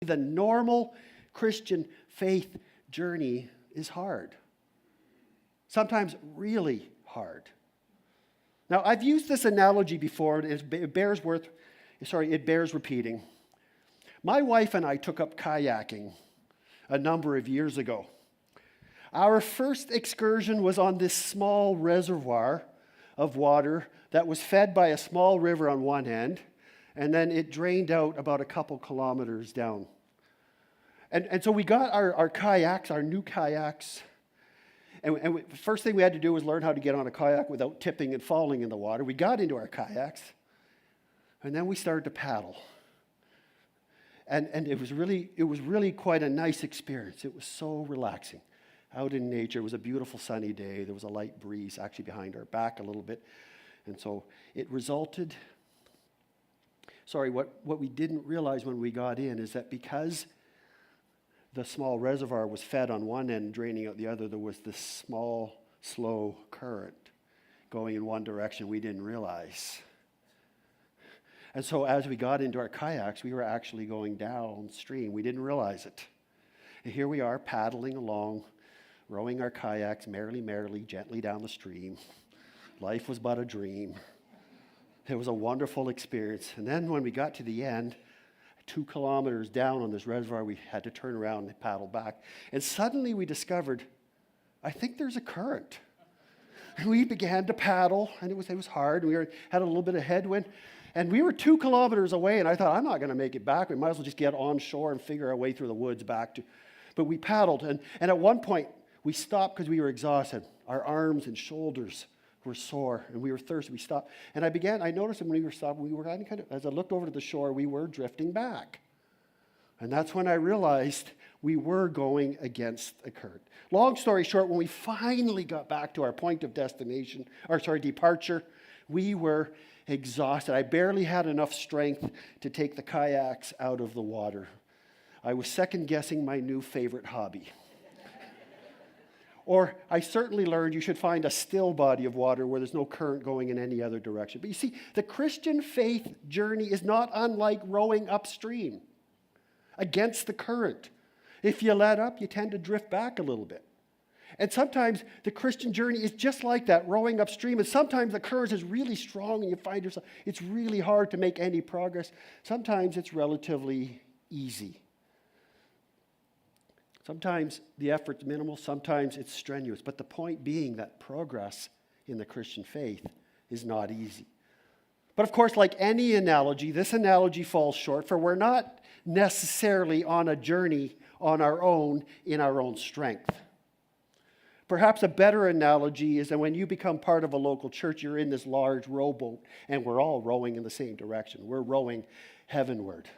The normal Christian faith journey is hard. Sometimes really hard. Now, I've used this analogy before, and it bears repeating. My wife and I took up kayaking a number of years ago. Our first excursion was on this small reservoir of water that was fed by a small river on one end, and then it drained out about a couple kilometers down. And so we got our kayaks, our new kayaks, and the first thing we had to do was learn how to get on a kayak without tipping and falling in the water. We got into our kayaks, and then we started to paddle. And it was really quite a nice experience. It was so relaxing. Out in nature, it was a beautiful sunny day. There was a light breeze actually behind our back a little bit. And so it resulted, what we didn't realize when we got in is that because the small reservoir was fed on one end, draining out the other, there was this small, slow current going in one direction we didn't realize. And so as we got into our kayaks, we were actually going downstream. We didn't realize it. And here we are paddling along, rowing our kayaks merrily, gently down the stream. Life was but a dream. It was a wonderful experience. And then when we got to the end, 2 kilometers down on this reservoir, we had to turn around and paddle back. And suddenly we discovered, I think there's a current. And we began to paddle, and it was hard. We had a little bit of headwind. And we were 2 kilometers away, and I thought, I'm not going to make it back. We might as well just get on shore and figure our way through the woods back to. But we paddled, and at one point, we stopped because we were exhausted. Our arms and shoulders were sore, and we were thirsty. We stopped. And I noticed that when we were stopping, we were as I looked over to the shore, we were drifting back. And that's when I realized we were going against a current. Long story short, when we finally got back to our point of departure, we were exhausted. I barely had enough strength to take the kayaks out of the water. I was second-guessing my new favorite hobby. Or I certainly learned you should find a still body of water where there's no current going in any other direction. But you see, the Christian faith journey is not unlike rowing upstream against the current. If you let up, you tend to drift back a little bit. And sometimes the Christian journey is just like that, rowing upstream. And sometimes the current is really strong and you find yourself, it's really hard to make any progress. Sometimes it's relatively easy. Sometimes the effort's minimal, sometimes it's strenuous. But the point being that progress in the Christian faith is not easy. But of course, like any analogy, this analogy falls short, for we're not necessarily on a journey on our own in our own strength. Perhaps a better analogy is that when you become part of a local church, you're in this large rowboat, and we're all rowing in the same direction. We're rowing heavenward.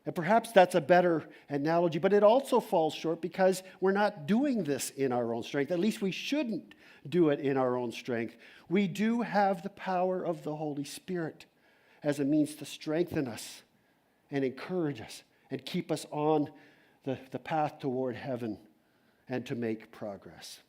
And perhaps that's a better analogy, but it also falls short because we're not doing this in our own strength. At least we shouldn't do it in our own strength. We do have the power of the Holy Spirit as a means to strengthen us and encourage us and keep us on the path toward heaven and to make progress.